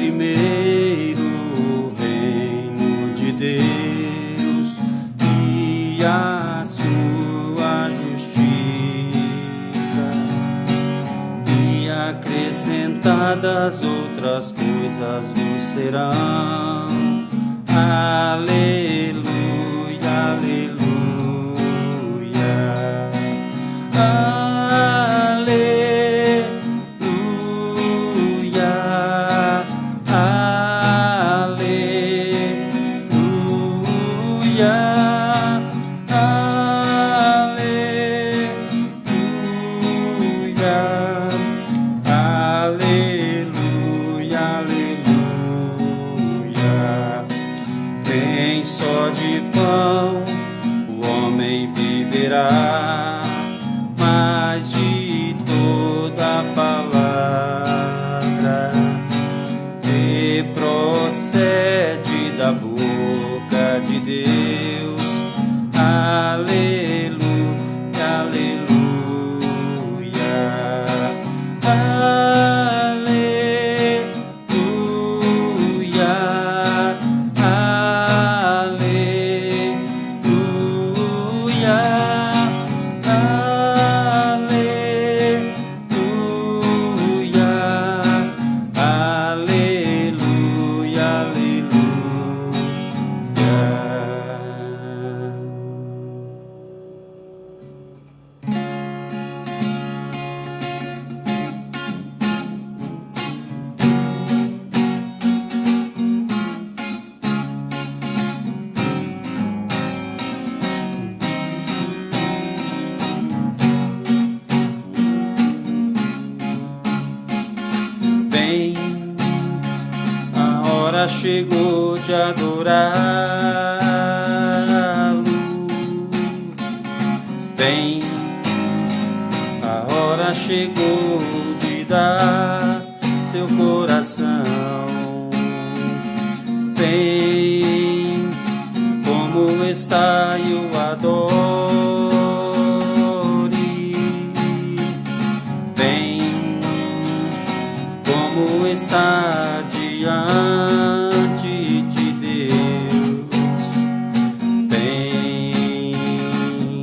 primeiro reino de Deus e a sua justiça, e acrescentadas outras coisas vos serão. Aleluia, aleluia. Só de pão o homem viverá, mas de toda palavra que procede da boca de Deus. Aleluia, aleluia. Chegou de adorá-lo. Bem, a hora chegou de dar seu coração. Bem, como está e o adore. Bem, como está diante de Deus. Bem,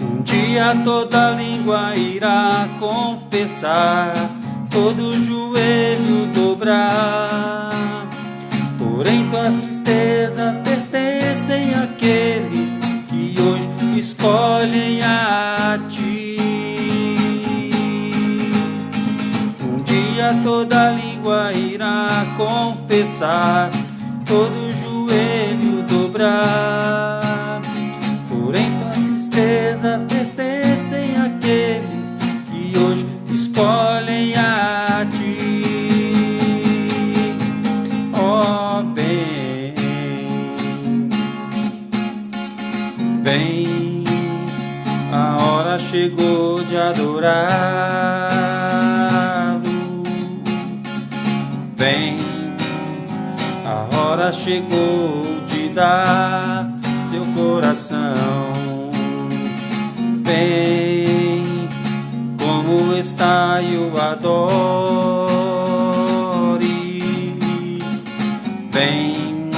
um dia toda língua irá confessar, todo joelho dobrar. Porém tuas tristezas pertencem àqueles que hoje escolhem a ti. Um dia toda língua irá confessar, todo joelho dobrar. Porém tuas tristezas pertencem àqueles que hoje escolhem a ti. Ó bem, bem, a hora chegou de adorar. Bem, a hora chegou de dar seu coração. Bem, como está e o adore. Bem,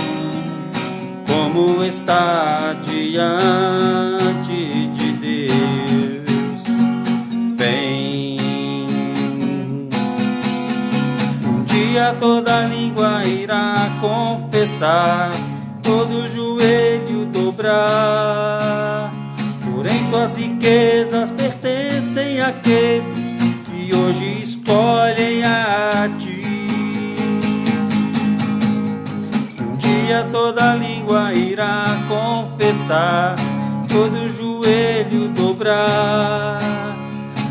como está diante de Deus. Bem, toda língua irá confessar, todo joelho dobrar. Porém tuas riquezas pertencem àqueles que hoje escolhem a ti. Um dia toda língua irá confessar, todo joelho dobrar.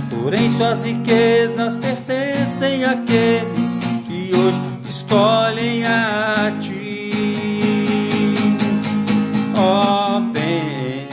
Porém suas riquezas pertencem àqueles que hoje escolhem a ti. Ó bem,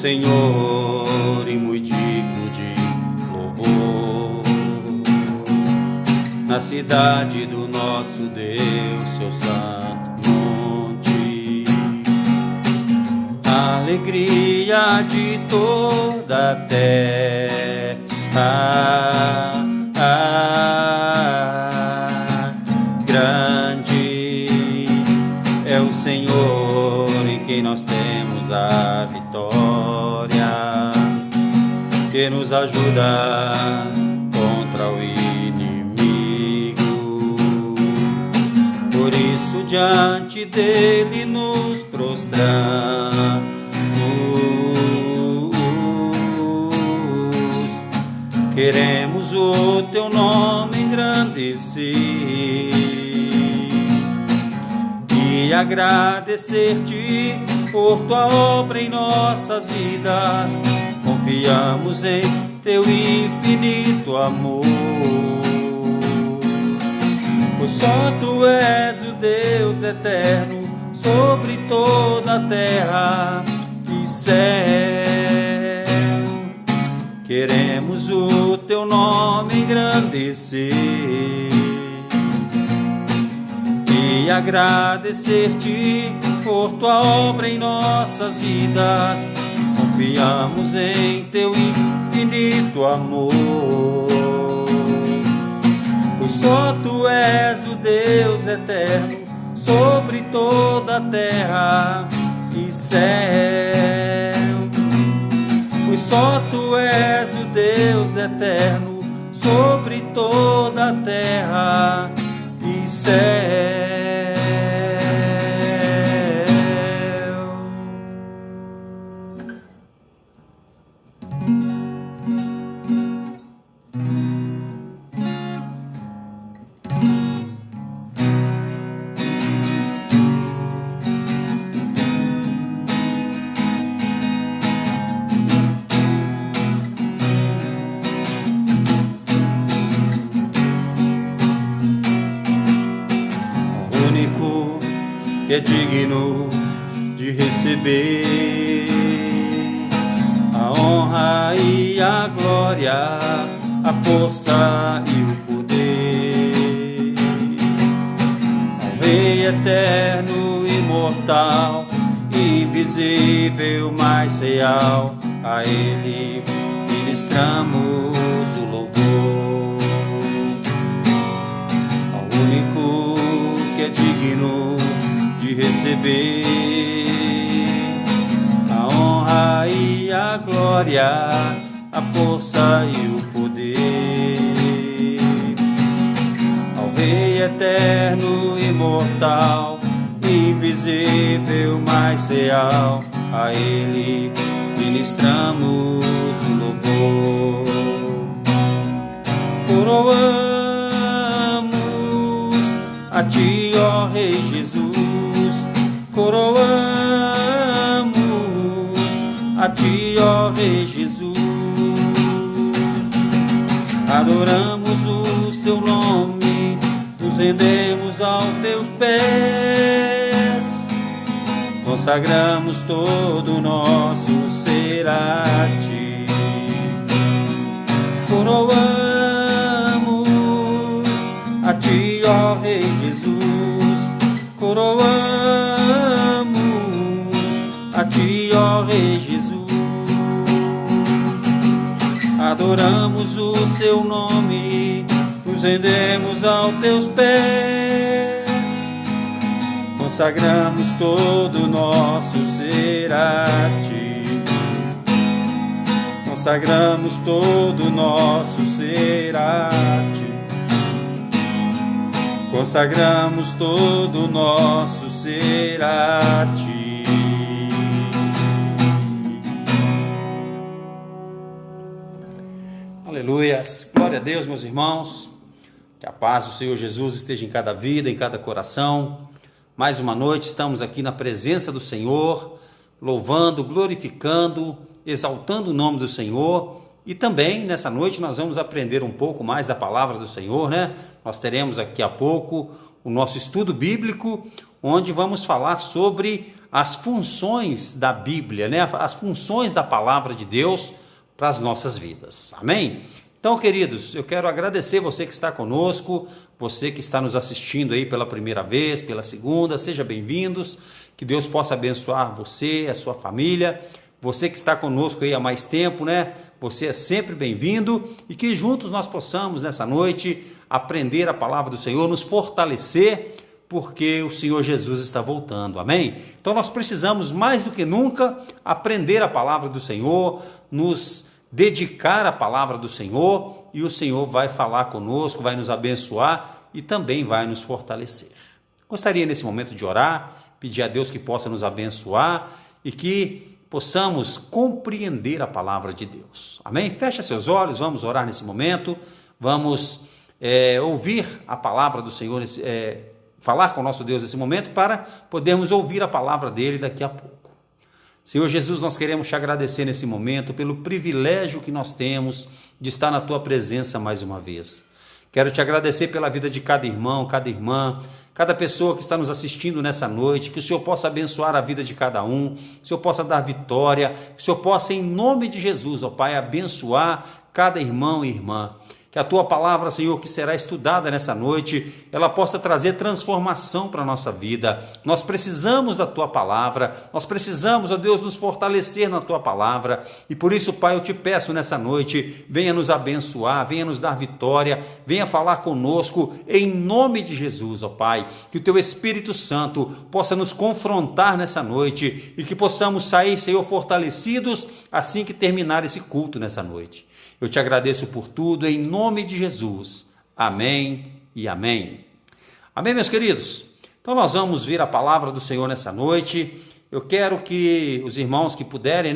Senhor e muito digno de louvor. Na cidade do nosso Deus, seu santo monte, alegria de toda a terra. Grande é o Senhor em quem nós temos a vitória, que nos ajuda contra o inimigo. Por isso diante dele nos prostramos, queremos o teu nome engrandecer e agradecer-te por tua obra em nossas vidas. Confiamos em teu infinito amor, pois só tu és o Deus eterno sobre toda a terra e céu. Queremos o teu nome engrandecer e agradecer-te por tua obra em nossas vidas. Confiamos em teu infinito amor, pois só tu és o Deus eterno sobre toda a terra e céu. Pois só tu és o Deus eterno sobre toda a terra e céu. Que é digno de receber a honra e a glória, a força e o poder. Ao Rei eterno, imortal, invisível, mais real, a Ele ministramos o louvor. Ao único que é digno de receber a honra e a glória, a força e o poder. Ao Rei eterno, imortal, invisível, mais real, a Ele ministramos o louvor. Coroamos a ti, ó Rei Jesus, coroamos a ti, ó Rei Jesus. Adoramos o seu nome, nos rendemos aos teus pés, consagramos todo o nosso ser a ti. Coroamos a ti, ó Rei Jesus, coroamos a ti, ó Rei Jesus. Adoramos o seu nome, nos rendemos aos teus pés, consagramos todo o nosso ser a ti. Consagramos todo o nosso ser a ti. Consagramos todo o nosso ser a ti. Aleluias, glória a Deus, meus irmãos, que a paz do Senhor Jesus esteja em cada vida, em cada coração. Mais uma noite estamos aqui na presença do Senhor, louvando, glorificando, exaltando o nome do Senhor. E também nessa noite nós vamos aprender um pouco mais da palavra do Senhor, né? Nós teremos aqui a pouco o nosso estudo bíblico, onde vamos falar sobre as funções da Bíblia, né? As funções da palavra de Deus para as nossas vidas. Amém? Então, queridos, eu quero agradecer você que está conosco, você que está nos assistindo aí pela primeira vez, pela segunda, sejam bem-vindos, que Deus possa abençoar você, a sua família, você que está conosco aí há mais tempo, né? Você é sempre bem-vindo e que juntos nós possamos nessa noite aprender a palavra do Senhor, nos fortalecer, porque o Senhor Jesus está voltando, amém? Então nós precisamos mais do que nunca aprender a palavra do Senhor, nos dedicar à palavra do Senhor, e o Senhor vai falar conosco, vai nos abençoar e também vai nos fortalecer. Gostaria nesse momento de orar, pedir a Deus que possa nos abençoar e que possamos compreender a palavra de Deus, amém? Fecha seus olhos, vamos orar nesse momento, vamos ouvir a palavra do Senhor, falar com o nosso Deus nesse momento, para podermos ouvir a palavra dele daqui a pouco. Senhor Jesus, nós queremos te agradecer nesse momento pelo privilégio que nós temos de estar na tua presença mais uma vez. Quero te agradecer pela vida de cada irmão, cada irmã, cada pessoa que está nos assistindo nessa noite, que o Senhor possa abençoar a vida de cada um, que o Senhor possa dar vitória, que o Senhor possa, em nome de Jesus, ó Pai, abençoar cada irmão e irmã. Que a tua palavra, Senhor, que será estudada nessa noite, ela possa trazer transformação para a nossa vida. Nós precisamos da tua palavra, nós precisamos, ó Deus, nos fortalecer na tua palavra. E por isso, Pai, eu te peço nessa noite, venha nos abençoar, venha nos dar vitória, venha falar conosco, em nome de Jesus, ó Pai. Que o teu Espírito Santo possa nos confrontar nessa noite e que possamos sair, Senhor, fortalecidos assim que terminar esse culto nessa noite. Eu te agradeço por tudo, em nome de Jesus. Amém e amém. Amém, meus queridos? Então nós vamos ver a palavra do Senhor nessa noite. Eu quero que os irmãos que puderem,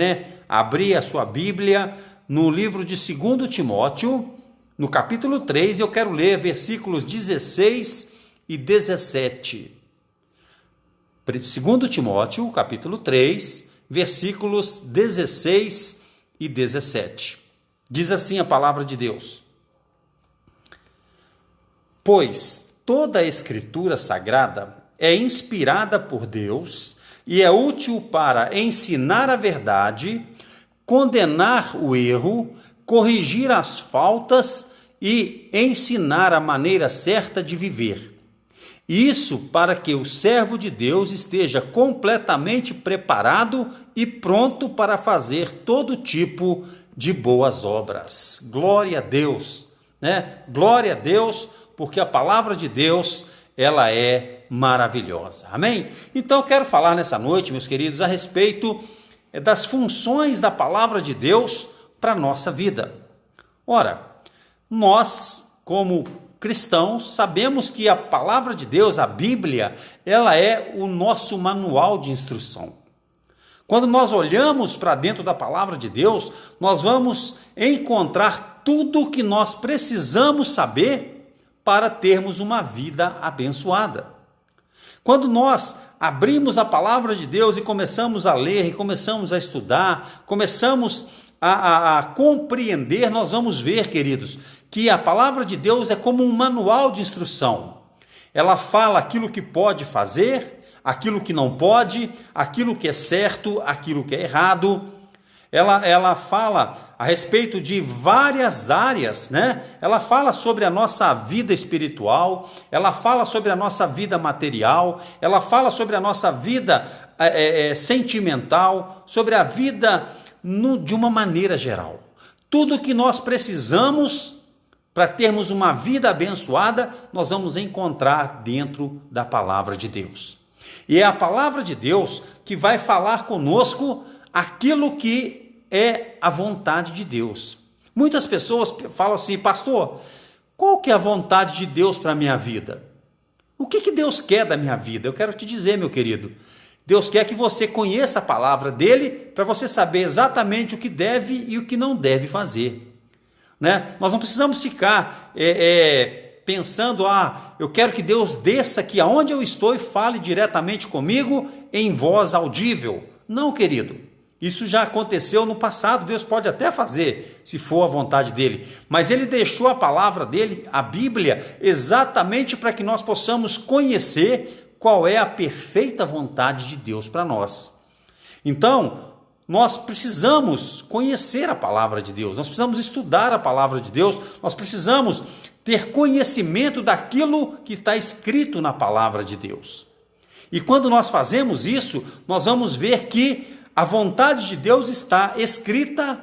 abrir a sua Bíblia no livro de 2 Timóteo, no capítulo 3, eu quero ler versículos 16 e 17. 2 Timóteo, capítulo 3, versículos 16 e 17. Diz assim a palavra de Deus: pois toda a Escritura Sagrada é inspirada por Deus e é útil para ensinar a verdade, condenar o erro, corrigir as faltas e ensinar a maneira certa de viver. Isso para que o servo de Deus esteja completamente preparado e pronto para fazer todo tipo de boas obras. Glória a Deus, Glória a Deus, porque a palavra de Deus, ela é maravilhosa. Amém? Então eu quero falar nessa noite, meus queridos, a respeito das funções da palavra de Deus para a nossa vida. Ora, nós, como cristãos, sabemos que a palavra de Deus, a Bíblia, ela é o nosso manual de instrução. Quando nós olhamos para dentro da palavra de Deus, nós vamos encontrar tudo o que nós precisamos saber para termos uma vida abençoada. Quando nós abrimos a palavra de Deus e começamos a ler, e começamos a estudar, começamos a compreender, nós vamos ver, queridos, que a palavra de Deus é como um manual de instrução. Ela fala aquilo que pode fazer, aquilo que não pode, aquilo que é certo, aquilo que é errado. Ela fala a respeito de várias áreas, Ela fala sobre a nossa vida espiritual, ela fala sobre a nossa vida material, ela fala sobre a nossa vida sentimental, sobre a vida de uma maneira geral. Tudo que nós precisamos para termos uma vida abençoada, nós vamos encontrar dentro da palavra de Deus. E é a palavra de Deus que vai falar conosco aquilo que é a vontade de Deus. Muitas pessoas falam assim: pastor, qual que é a vontade de Deus para a minha vida? O que Deus quer da minha vida? Eu quero te dizer, meu querido, Deus quer que você conheça a palavra dele para você saber exatamente o que deve e o que não deve fazer. Nós não precisamos ficar pensando, eu quero que Deus desça aqui aonde eu estou e fale diretamente comigo em voz audível. Não, querido, isso já aconteceu no passado, Deus pode até fazer, se for a vontade dele, mas ele deixou a palavra dele, a Bíblia, exatamente para que nós possamos conhecer, qual é a perfeita vontade de Deus para nós. Então, nós precisamos conhecer a palavra de Deus, nós precisamos estudar a palavra de Deus, nós precisamos ter conhecimento daquilo que está escrito na palavra de Deus. E quando nós fazemos isso, nós vamos ver que a vontade de Deus está escrita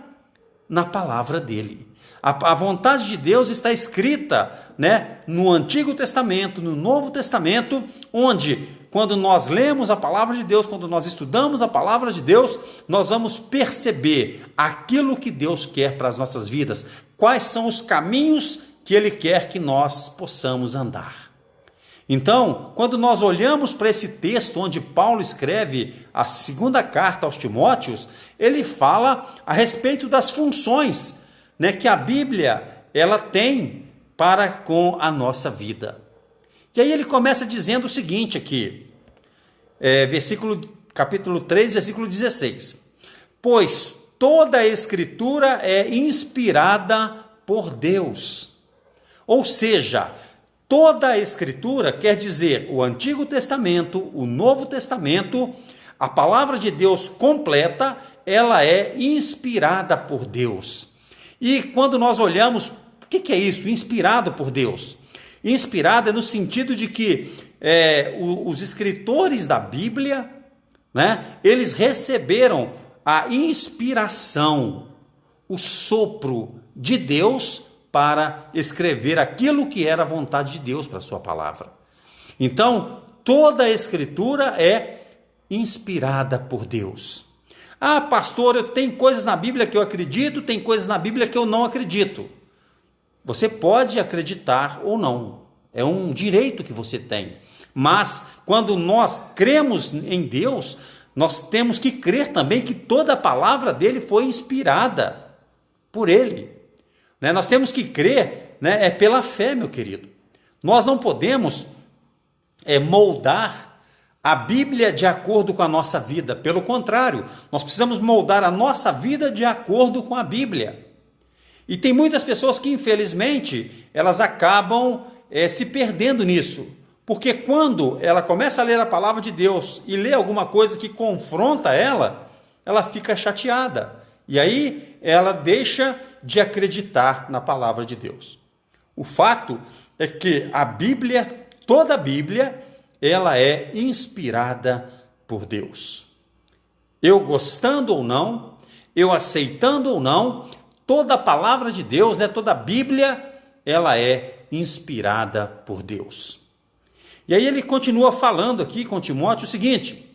na palavra dele. A vontade de Deus está escrita, no Antigo Testamento, no Novo Testamento, onde, quando nós lemos a palavra de Deus, quando nós estudamos a palavra de Deus, nós vamos perceber aquilo que Deus quer para as nossas vidas, quais são os caminhos que Ele quer que nós possamos andar. Então, quando nós olhamos para esse texto onde Paulo escreve a segunda carta aos Timóteos, ele fala a respeito das funções, que a Bíblia ela tem para com a nossa vida. E aí ele começa dizendo o seguinte aqui, capítulo 3, versículo 16. Pois toda a Escritura é inspirada por Deus. Ou seja, toda a Escritura quer dizer o Antigo Testamento, o Novo Testamento, a palavra de Deus completa, ela é inspirada por Deus. E quando nós olhamos, o que é isso? Inspirado por Deus. Inspirado é no sentido de que os escritores da Bíblia, eles receberam a inspiração, o sopro de Deus para escrever aquilo que era a vontade de Deus para a sua palavra. Então, toda a Escritura é inspirada por Deus. Ah, pastor, tem coisas na Bíblia que eu acredito, tem coisas na Bíblia que eu não acredito. Você pode acreditar ou não, é um direito que você tem. Mas, quando nós cremos em Deus, nós temos que crer também que toda a palavra dele foi inspirada por ele. Nós temos que crer, pela fé, meu querido. Nós não podemos moldar a Bíblia de acordo com a nossa vida. Pelo contrário, nós precisamos moldar a nossa vida de acordo com a Bíblia. E tem muitas pessoas que, infelizmente, elas acabam se perdendo nisso. Porque quando ela começa a ler a palavra de Deus e lê alguma coisa que confronta ela, ela fica chateada. E aí ela deixa de acreditar na palavra de Deus. O fato é que a Bíblia, toda a Bíblia, ela é inspirada por Deus. Eu gostando ou não, eu aceitando ou não, toda a palavra de Deus, toda a Bíblia, ela é inspirada por Deus. E aí ele continua falando aqui com Timóteo o seguinte: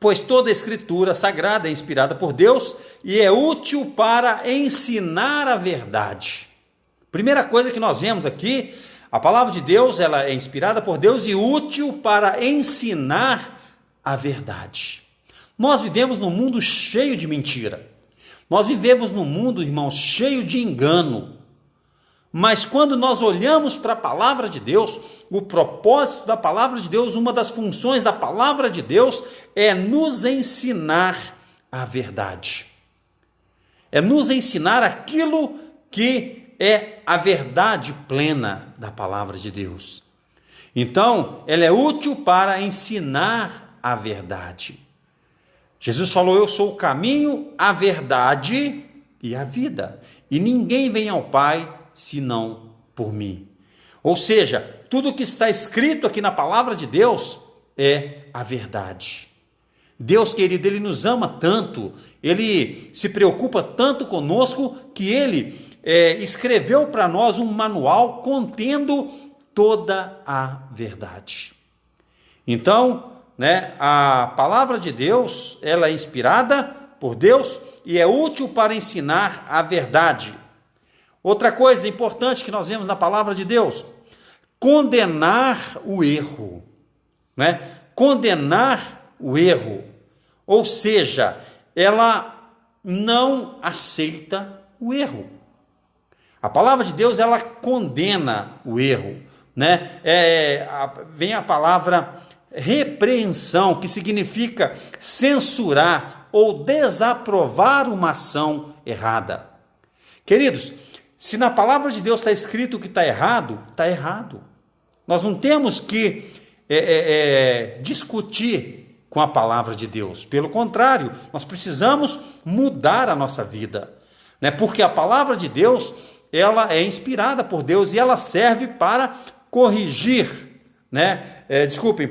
pois toda a Escritura sagrada é inspirada por Deus e é útil para ensinar a verdade. Primeira coisa que nós vemos aqui, a palavra de Deus, ela é inspirada por Deus e útil para ensinar a verdade. Nós vivemos num mundo cheio de mentira. Nós vivemos num mundo, irmãos, cheio de engano. Mas quando nós olhamos para a palavra de Deus, o propósito da palavra de Deus, uma das funções da palavra de Deus é nos ensinar a verdade. É nos ensinar aquilo que é a verdade plena da palavra de Deus. Então, ela é útil para ensinar a verdade. Jesus falou: eu sou o caminho, a verdade e a vida. E ninguém vem ao Pai senão por mim. Ou seja, tudo que está escrito aqui na palavra de Deus é a verdade. Deus, querido, Ele nos ama tanto, Ele se preocupa tanto conosco, que Ele escreveu para nós um manual contendo toda a verdade. Então, a palavra de Deus, ela é inspirada por Deus e é útil para ensinar a verdade. Outra coisa importante que nós vemos na palavra de Deus: condenar o erro. Condenar o erro. Ou seja, ela não aceita o erro. A palavra de Deus, ela condena o erro. Vem a palavra repreensão, que significa censurar ou desaprovar uma ação errada. Queridos, se na palavra de Deus está escrito que está errado, está errado. Nós não temos que discutir com a palavra de Deus. Pelo contrário, nós precisamos mudar a nossa vida, né? Porque a palavra de Deus, ela é inspirada por Deus e ela serve para corrigir, né?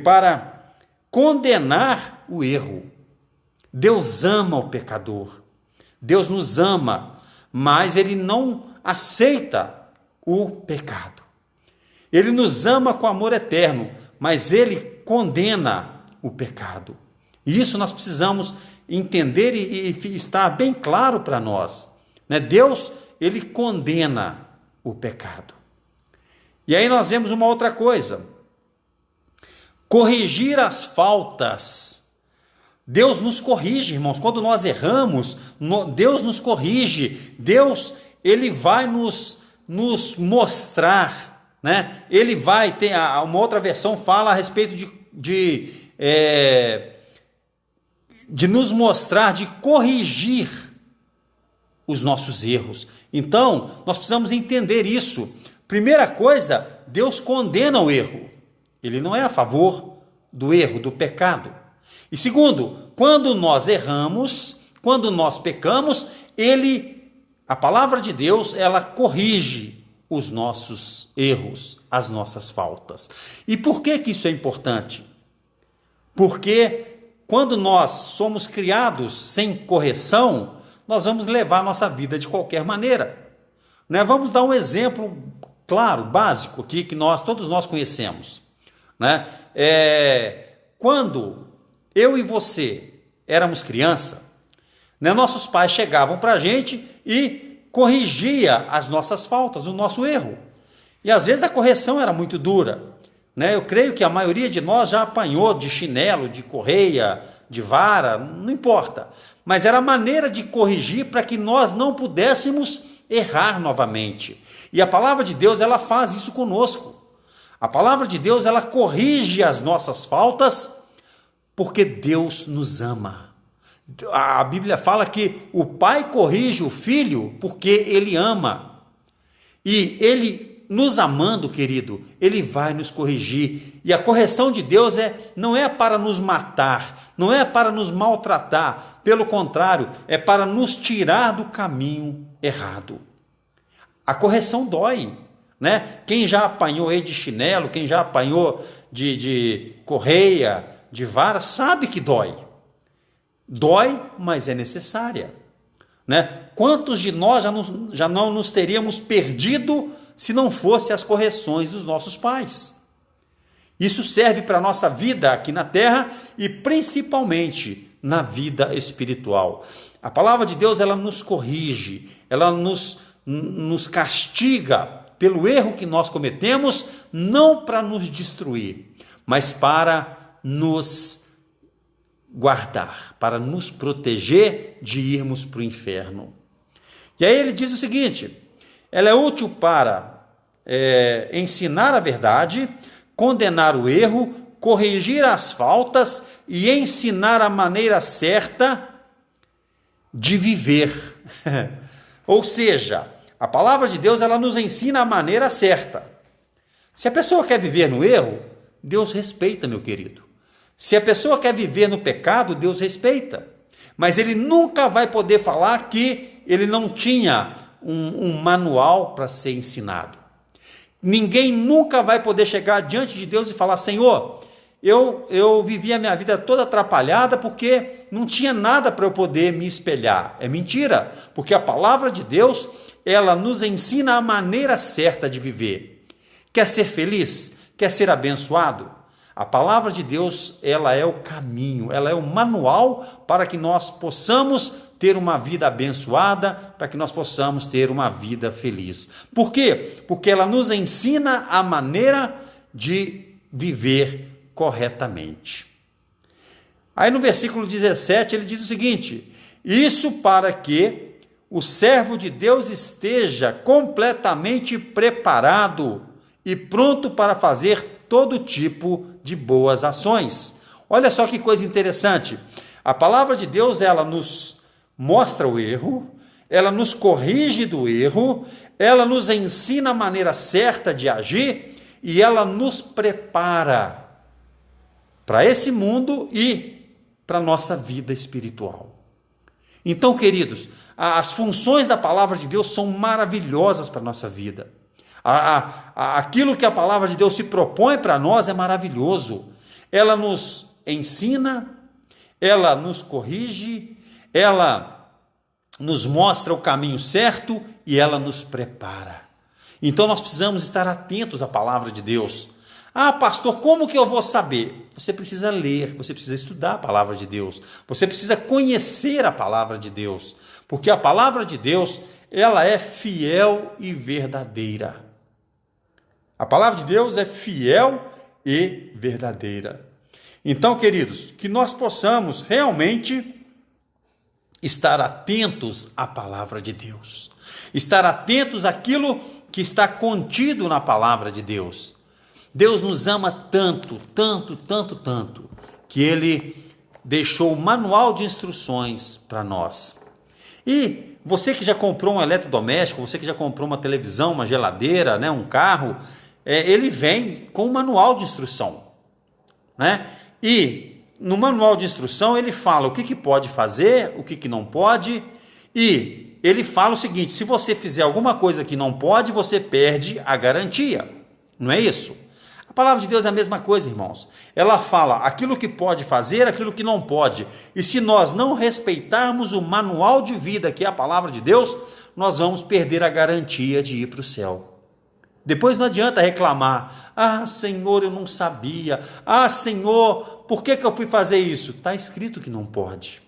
Para condenar o erro. Deus ama o pecador. Deus nos ama, mas Ele não aceita o pecado. Ele nos ama com amor eterno, mas Ele condena o pecado. E isso nós precisamos entender e estar bem claro para nós, né? Deus, Ele condena o pecado. E aí nós vemos uma outra coisa. Corrigir as faltas. Deus nos corrige, irmãos. Quando nós erramos, Deus nos corrige. Deus, Ele vai nos mostrar, né? Ele vai ter, uma outra versão fala a respeito de nos mostrar, de corrigir os nossos erros. Então, nós precisamos entender isso. Primeira coisa, Deus condena o erro. Ele não é a favor do erro, do pecado. E segundo, quando nós erramos, quando nós pecamos, a palavra de Deus, ela corrige os nossos erros, as nossas faltas. E por que isso é importante? Porque quando nós somos criados sem correção, nós vamos levar a nossa vida de qualquer maneira, né? Vamos dar um exemplo claro, básico aqui, que todos nós conhecemos, né? Quando eu e você éramos criança, né, nossos pais chegavam para a gente e corrigia as nossas faltas, o nosso erro. E às vezes a correção era muito dura, né? Eu creio que a maioria de nós já apanhou de chinelo, de correia, de vara, não importa. Mas era a maneira de corrigir para que nós não pudéssemos errar novamente. E a palavra de Deus, ela faz isso conosco. A palavra de Deus, ela corrige as nossas faltas porque Deus nos ama. A Bíblia fala que o pai corrige o filho porque ele ama. E ele, nos amando, querido, ele vai nos corrigir. E a correção de Deus não é para nos matar, não é para nos maltratar. Pelo contrário, é para nos tirar do caminho errado. A correção dói, né? Quem já apanhou aí de chinelo, quem já apanhou de correia, de vara, sabe que dói. Dói, mas é necessária, né? Quantos de nós já não nos teríamos perdido se não fosse as correções dos nossos pais? Isso serve para a nossa vida aqui na terra e principalmente na vida espiritual. A palavra de Deus, ela nos corrige, ela nos castiga pelo erro que nós cometemos, não para nos destruir, mas para nos guardar, para nos proteger de irmos para o inferno. E aí ele diz o seguinte: ela é útil para ensinar a verdade, condenar o erro, corrigir as faltas e ensinar a maneira certa de viver. Ou seja, a palavra de Deus, ela nos ensina a maneira certa. Se a pessoa quer viver no erro, Deus respeita, meu querido. Se a pessoa quer viver no pecado, Deus respeita. Mas ele nunca vai poder falar que ele não tinha um manual para ser ensinado. Ninguém nunca vai poder chegar diante de Deus e falar: Senhor, eu vivi a minha vida toda atrapalhada porque não tinha nada para eu poder me espelhar. É mentira, porque a palavra de Deus, ela nos ensina a maneira certa de viver. Quer ser feliz? Quer ser abençoado? A palavra de Deus, ela é o caminho, ela é o manual para que nós possamos ter uma vida abençoada, para que nós possamos ter uma vida feliz. Por quê? Porque ela nos ensina a maneira de viver corretamente. Aí no versículo 17 ele diz o seguinte: isso para que o servo de Deus esteja completamente preparado e pronto para fazer todo tipo de boas ações. Olha só que coisa interessante. A palavra de Deus, ela nos mostra o erro, ela nos corrige do erro, ela nos ensina a maneira certa de agir e ela nos prepara para esse mundo e para a nossa vida espiritual. Então, queridos, as funções da palavra de Deus são maravilhosas para a nossa vida. Aquilo que a palavra de Deus se propõe para nós é maravilhoso. Ela nos ensina, ela nos corrige, ela nos mostra o caminho certo e ela nos prepara. Então nós precisamos estar atentos à palavra de Deus. Ah, pastor, como que eu vou saber? Você precisa ler, você precisa estudar a palavra de Deus, você precisa conhecer a palavra de Deus, porque a palavra de Deus, ela é fiel e verdadeira. A palavra de Deus é fiel e verdadeira. Então, queridos, que nós possamos realmente estar atentos à palavra de Deus, estar atentos àquilo que está contido na palavra de Deus. Deus nos ama tanto, tanto, tanto, tanto, que Ele deixou o manual de instruções para nós. E você que já comprou um eletrodoméstico, você que já comprou uma televisão, uma geladeira, né, um carro, ele vem com um manual de instrução, né? E no manual de instrução ele fala o que pode fazer, o que não pode, e ele fala o seguinte: se você fizer alguma coisa que não pode, você perde a garantia. Não é isso? A palavra de Deus é a mesma coisa, irmãos. Ela fala aquilo que pode fazer, aquilo que não pode. E se nós não respeitarmos o manual de vida, que é a palavra de Deus, nós vamos perder a garantia de ir para o céu. Depois não adianta reclamar: ah, Senhor, eu não sabia. Ah, Senhor, por que eu fui fazer isso? Está escrito que não pode.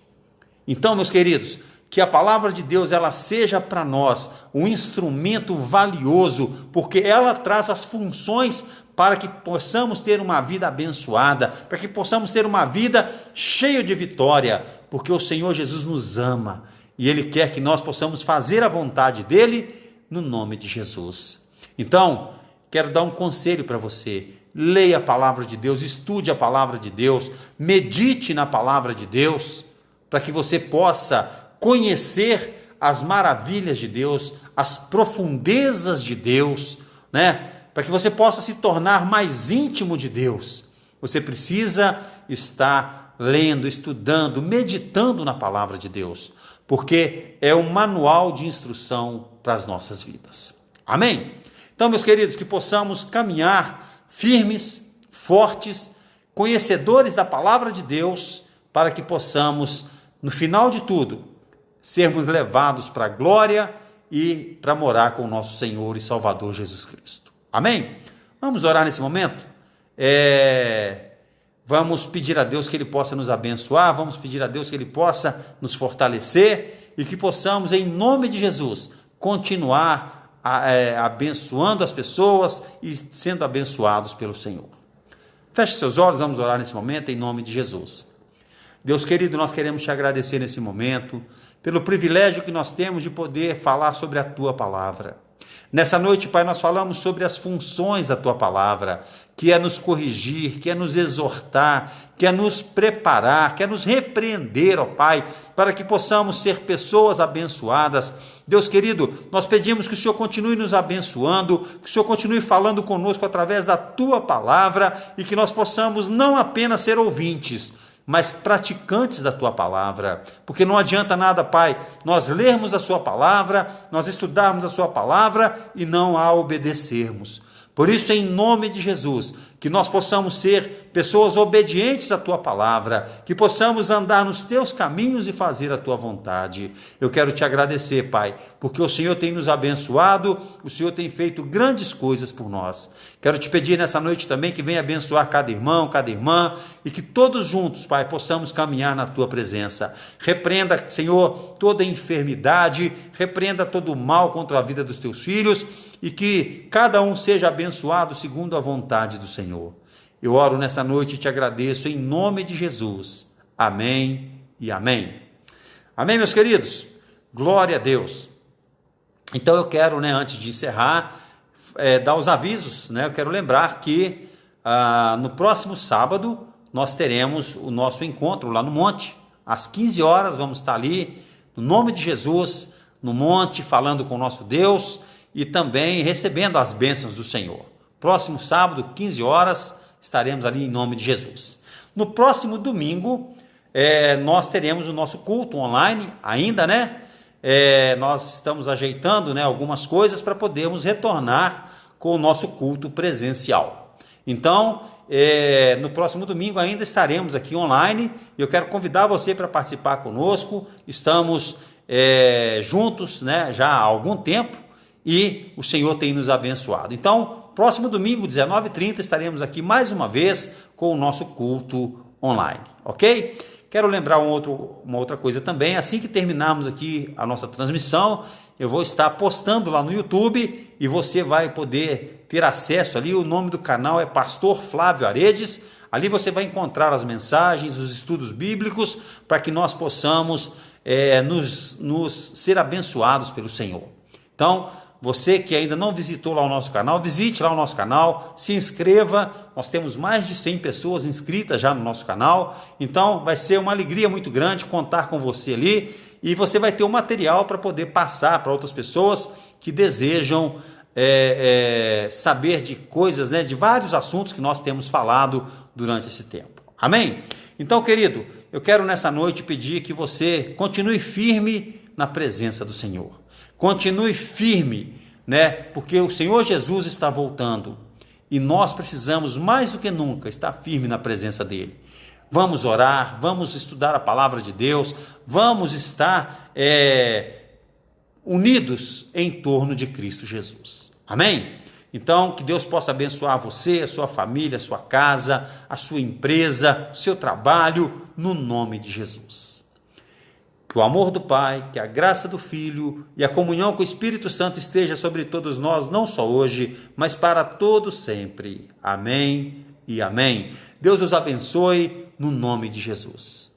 Então, meus queridos, que a palavra de Deus ela seja para nós um instrumento valioso, porque ela traz as funções para que possamos ter uma vida abençoada, para que possamos ter uma vida cheia de vitória, porque o Senhor Jesus nos ama e Ele quer que nós possamos fazer a vontade dEle no nome de Jesus. Então, quero dar um conselho para você: leia a palavra de Deus, estude a palavra de Deus, medite na palavra de Deus, para que você possa conhecer as maravilhas de Deus, as profundezas de Deus, né? Para que você possa se tornar mais íntimo de Deus. Você precisa estar lendo, estudando, meditando na palavra de Deus, porque é um manual de instrução para as nossas vidas. Amém? Então, meus queridos, que possamos caminhar firmes, fortes, conhecedores da palavra de Deus, para que possamos, no final de tudo, sermos levados para a glória e para morar com o nosso Senhor e Salvador Jesus Cristo. Amém? Vamos orar nesse momento? Vamos pedir a Deus que Ele possa nos abençoar, vamos pedir a Deus que Ele possa nos fortalecer e que possamos, em nome de Jesus, continuar abençoando as pessoas e sendo abençoados pelo Senhor. Feche seus olhos, vamos orar nesse momento em nome de Jesus. Deus querido, nós queremos te agradecer nesse momento pelo privilégio que nós temos de poder falar sobre a tua palavra. Nessa noite, Pai, nós falamos sobre as funções da tua palavra, que é nos corrigir, que é nos exortar, que é nos preparar, que é nos repreender, ó Pai, para que possamos ser pessoas abençoadas. Deus querido, nós pedimos que o Senhor continue nos abençoando, que o Senhor continue falando conosco através da tua palavra e que nós possamos não apenas ser ouvintes, mas praticantes da tua palavra, porque não adianta nada, Pai, nós lermos a sua palavra, nós estudarmos a sua palavra e não a obedecermos. Por isso, em nome de Jesus, que nós possamos ser pessoas obedientes à tua palavra, que possamos andar nos teus caminhos e fazer a tua vontade. Eu quero te agradecer, Pai, porque o Senhor tem nos abençoado, o Senhor tem feito grandes coisas por nós. Quero te pedir nessa noite também que venha abençoar cada irmão, cada irmã, e que todos juntos, Pai, possamos caminhar na tua presença. Repreenda, Senhor, toda enfermidade, repreenda todo o mal contra a vida dos teus filhos, e que cada um seja abençoado segundo a vontade do Senhor. Eu oro nessa noite e te agradeço em nome de Jesus. Amém e amém. Amém, meus queridos? Glória a Deus. Então eu quero, antes de encerrar, dar os avisos, Eu quero lembrar que no próximo sábado nós teremos o nosso encontro lá no monte. Às 15 horas vamos estar ali, no nome de Jesus, no monte, falando com o nosso Deus e também recebendo as bênçãos do Senhor. Próximo sábado, 15 horas, estaremos ali em nome de Jesus. No próximo domingo, nós teremos o nosso culto online ainda, né? Nós estamos ajeitando, né, algumas coisas para podermos retornar com o nosso culto presencial. Então, no próximo domingo ainda estaremos aqui online e eu quero convidar você para participar conosco. Estamos juntos, né, já há algum tempo e o Senhor tem nos abençoado. Então, próximo domingo, 19h30, estaremos aqui mais uma vez com o nosso culto online, ok? Quero lembrar uma outra coisa também. Assim que terminarmos aqui a nossa transmissão, eu vou estar postando lá no YouTube e você vai poder ter acesso ali. O nome do canal é Pastor Flávio Aredes. Ali você vai encontrar as mensagens, os estudos bíblicos, para que nós possamos nos ser abençoados pelo Senhor. Então, você que ainda não visitou lá o nosso canal, visite lá o nosso canal, se inscreva. Nós temos mais de 100 pessoas inscritas já no nosso canal. Então, vai ser uma alegria muito grande contar com você ali. E você vai ter um material para poder passar para outras pessoas que desejam saber de coisas, né, de vários assuntos que nós temos falado durante esse tempo. Amém? Então, querido, eu quero nessa noite pedir que você continue firme na presença do Senhor. Continue firme, né? Porque o Senhor Jesus está voltando e nós precisamos mais do que nunca estar firme na presença dele. Vamos orar, vamos estudar a palavra de Deus, vamos estar unidos em torno de Cristo Jesus. Amém? Então, que Deus possa abençoar você, a sua família, a sua casa, a sua empresa, o seu trabalho, no nome de Jesus. Que o amor do Pai, que a graça do Filho e a comunhão com o Espírito Santo esteja sobre todos nós, não só hoje, mas para todos sempre. Amém e amém. Deus os abençoe no nome de Jesus.